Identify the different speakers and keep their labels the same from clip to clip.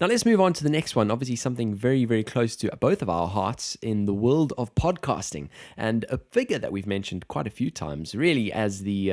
Speaker 1: Now let's move on to the next one. Obviously something very, very close to both of our hearts in the world of podcasting, and a figure that we've mentioned quite a few times, really as the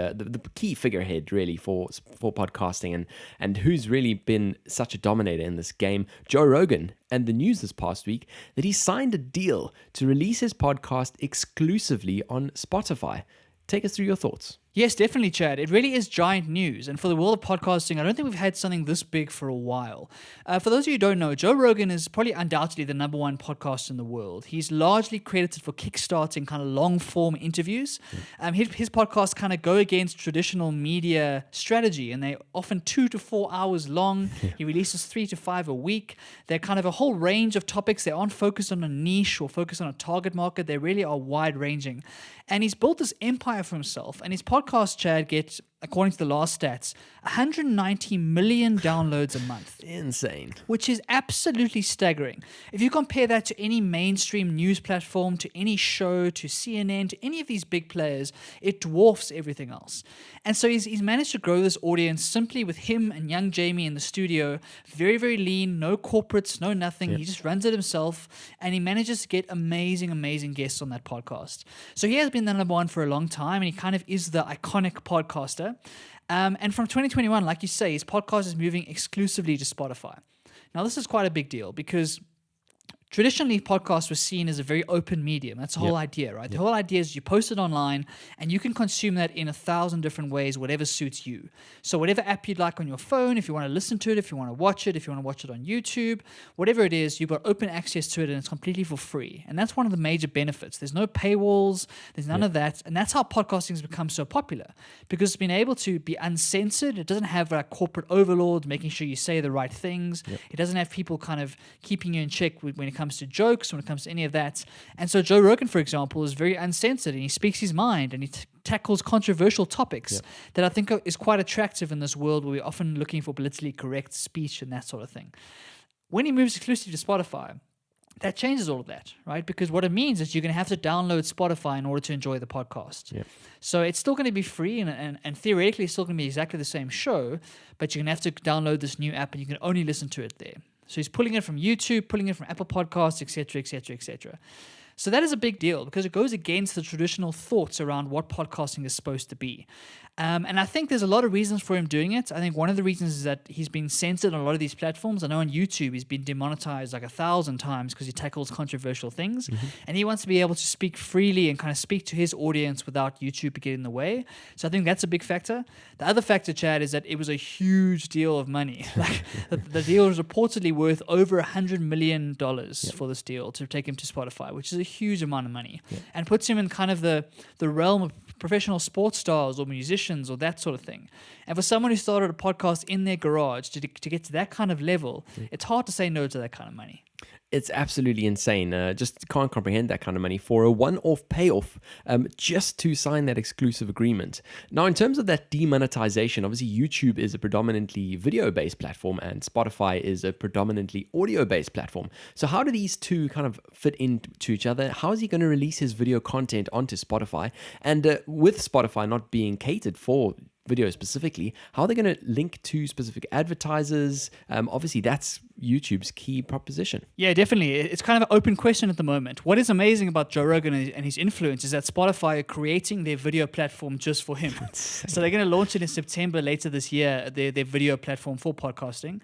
Speaker 1: key figurehead really for podcasting, and who's really been such a dominator in this game, Joe Rogan. And the news this past week that he signed a deal to release his podcast exclusively on Spotify. Take us through your thoughts.
Speaker 2: Yes, definitely, Chad. It really is giant news. And for the world of podcasting, I don't think we've had something this big for a while. For those of you who don't know, Joe Rogan is probably undoubtedly the number one podcast in the world. He's largely credited for kickstarting kind of long-form interviews. His podcasts kind of go against traditional media strategy, and they're often 2 to 4 hours long. He releases 3 to 5 a week. They're kind of a whole range of topics. They aren't focused on a niche or focused on a target market. They really are wide-ranging. And he's built this empire for himself. And his podcast, Chad, gets, according to the last stats, 190 million downloads a month.
Speaker 1: Insane.
Speaker 2: Which is absolutely staggering. If you compare that to any mainstream news platform, to any show, to CNN, to any of these big players, it dwarfs everything else. And so he's managed to grow this audience simply with him and young Jamie in the studio. Very, very lean, no corporates, no nothing. He just runs it himself, and he manages to get amazing, amazing guests on that podcast. So he has been the number one for a long time, and he kind of is the iconic podcaster. And from 2021, like you say, his podcast is moving exclusively to Spotify. Now, this is quite a big deal because traditionally, podcasts were seen as a very open medium. That's the whole idea, right? The whole idea is you post it online and you can consume that in 1,000 different ways, whatever suits you. So whatever app you'd like on your phone, if you want to listen to it, if you want to watch it, if you want to watch it on YouTube, whatever it is, you've got open access to it and it's completely for free. And that's one of the major benefits. There's no paywalls, there's none of that. And that's how podcasting has become so popular, because it's been able to be uncensored. It doesn't have corporate overlords making sure you say the right things. It doesn't have people kind of keeping you in check when it comes to jokes, when it comes to any of that. And so Joe Rogan, for example, is very uncensored, and he speaks his mind, and he tackles controversial topics that I think is quite attractive in this world where we're often looking for politically correct speech and that sort of thing. When he moves exclusively to Spotify, that changes all of that, right? Because what it means is you're going to have to download Spotify in order to enjoy the podcast. So it's still going to be free, and theoretically it's still going to be exactly the same show, but you're going to have to download this new app, and you can only listen to it there. So he's pulling it from YouTube, pulling it from Apple Podcasts, etc., etc., etc. So that is a big deal because it goes against the traditional thoughts around what podcasting is supposed to be. And I think there's a lot of reasons for him doing it. I think one of the reasons is that he's been censored on a lot of these platforms. I know on YouTube he's been demonetized like 1,000 times because he tackles controversial things. And he wants to be able to speak freely and kind of speak to his audience without YouTube getting in the way. So I think that's a big factor. The other factor, Chad, is that it was a huge deal of money. Like the deal was reportedly worth over $100 million for this deal to take him to Spotify, which is a huge amount of money, and puts him in kind of the realm of professional sports stars or musicians or that sort of thing. And for someone who started a podcast in their garage to get to that kind of level, it's hard to say no to that kind of money.
Speaker 1: It's absolutely insane. Just can't comprehend that kind of money for a one-off payoff just to sign that exclusive agreement. Now, in terms of that demonetization, obviously YouTube is a predominantly video-based platform and Spotify is a predominantly audio-based platform. So how do these two kind of fit into each other? How is he going to release his video content onto Spotify? And with Spotify not being catered for video specifically, how are they going to link to specific advertisers? Obviously, that's YouTube's key proposition.
Speaker 2: Yeah, definitely. It's kind of an open question at the moment. What is amazing about Joe Rogan and his influence is that Spotify are creating their video platform just for him. So they're going to launch it in September later this year, their video platform for podcasting.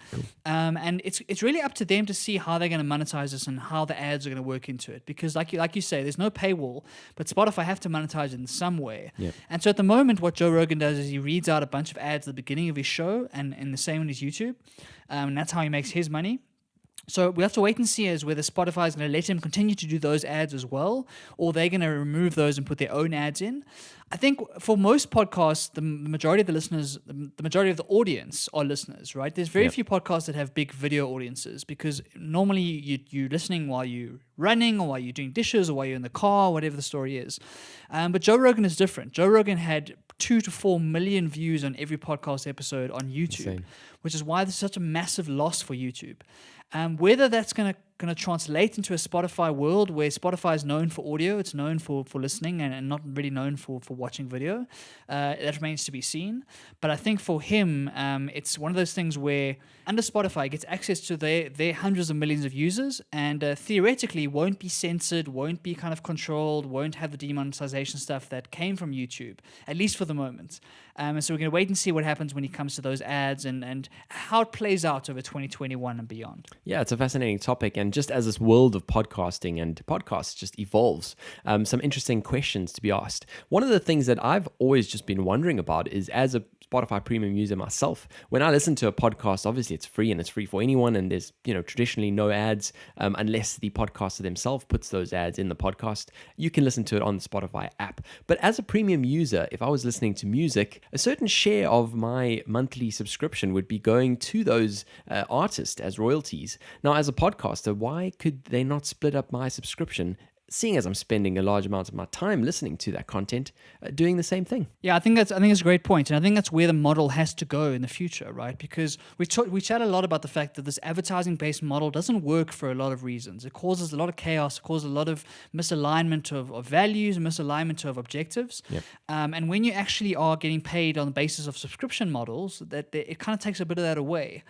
Speaker 2: And it's really up to them to see how they're going to monetize this and how the ads are going to work into it. Because like you say, there's no paywall, but Spotify have to monetize it in some way. And so at the moment, what Joe Rogan does is he reads out a bunch of ads at the beginning of his show and the same on his YouTube. And that's how he makes his money. So we have to wait and see as whether Spotify is going to let him continue to do those ads as well, or they're going to remove those and put their own ads in. I think for most podcasts, the majority of the listeners, the majority of the audience are listeners, right? There's very few podcasts that have big video audiences because normally you're listening while you're running or while you're doing dishes or while you're in the car, whatever the story is. But Joe Rogan is different. Joe Rogan had 2 to 4 million views on every podcast episode on YouTube, which is why there's such a massive loss for YouTube. Whether that's going to going to translate into a Spotify world where Spotify is known for audio, it's known for listening, and not really known for watching video. That remains to be seen. But I think for him, it's one of those things where under Spotify, he gets access to their hundreds of millions of users, and theoretically won't be censored, won't be kind of controlled, won't have the demonetization stuff that came from YouTube, at least for the moment. And so we're going to wait and see what happens when he comes to those ads and how it plays out over 2021 and beyond.
Speaker 1: Yeah, it's a fascinating topic. And just as this world of podcasting and podcasts just evolves, some interesting questions to be asked. One of the things that I've always just been wondering about is, as a Spotify premium user myself, when I listen to a podcast, obviously it's free and it's free for anyone, and there's traditionally no ads unless the podcaster themselves puts those ads in the podcast. You can listen to it on the Spotify app. But as a premium user, if I was listening to music, a certain share of my monthly subscription would be going to those artists as royalties. Now, as a podcaster, why could they not split up my subscription, seeing as I'm spending a large amount of my time listening to that content, doing the same thing?
Speaker 2: Yeah, I think that's a great point, and I think that's where the model has to go in the future, right? Because we chat a lot about the fact that this advertising-based model doesn't work for a lot of reasons. It causes a lot of chaos, it causes a lot of misalignment of values, misalignment of objectives.
Speaker 1: Yep.
Speaker 2: And when you actually are getting paid on the basis of subscription models, it kind of takes a bit of that away.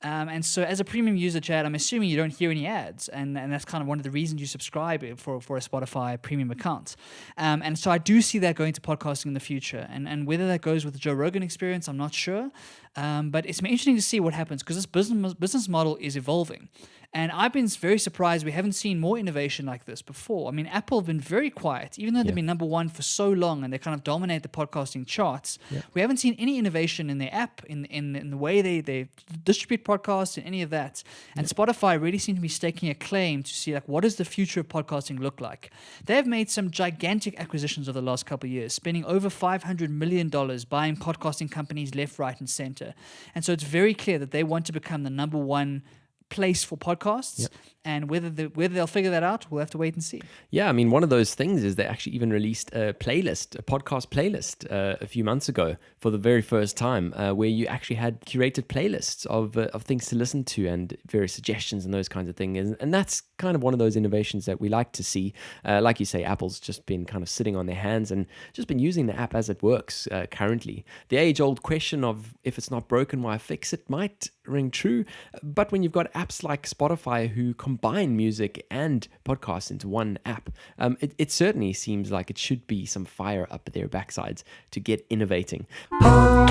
Speaker 2: And so as a premium user, Chad, I'm assuming you don't hear any ads, and that's kind of one of the reasons you subscribe for a Spotify premium account. And so I do see that going to podcasting in the future. And whether that goes with the Joe Rogan experience, I'm not sure. But it's interesting to see what happens, because this business model is evolving. And I've been very surprised we haven't seen more innovation like this before. I mean, Apple have been very quiet, even though they've been number one for so long and they kind of dominate the podcasting charts. Yeah. We haven't seen any innovation in their app, in the way they distribute podcasts and any of that. And Spotify really seem to be staking a claim to see, like, what does the future of podcasting look like? They've made some gigantic acquisitions over the last couple of years, spending over $500 million buying podcasting companies left, right, and center. And so it's very clear that they want to become the number one place for podcasts, and whether they'll figure that out, we'll have to wait and see.
Speaker 1: Yeah, I mean, one of those things is they actually even released a podcast playlist a few months ago for the very first time, where you actually had curated playlists of things to listen to and various suggestions and those kinds of things. And that's kind of one of those innovations that we like to see. Like you say, Apple's just been kind of sitting on their hands and just been using the app as it works currently. The age-old question of if it's not broken, why fix it might ring true. But when you've got apps like Spotify who combine music and podcasts into one app, it certainly seems like it should be some fire up their backsides to get innovating. Pond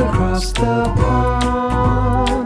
Speaker 1: across the pond.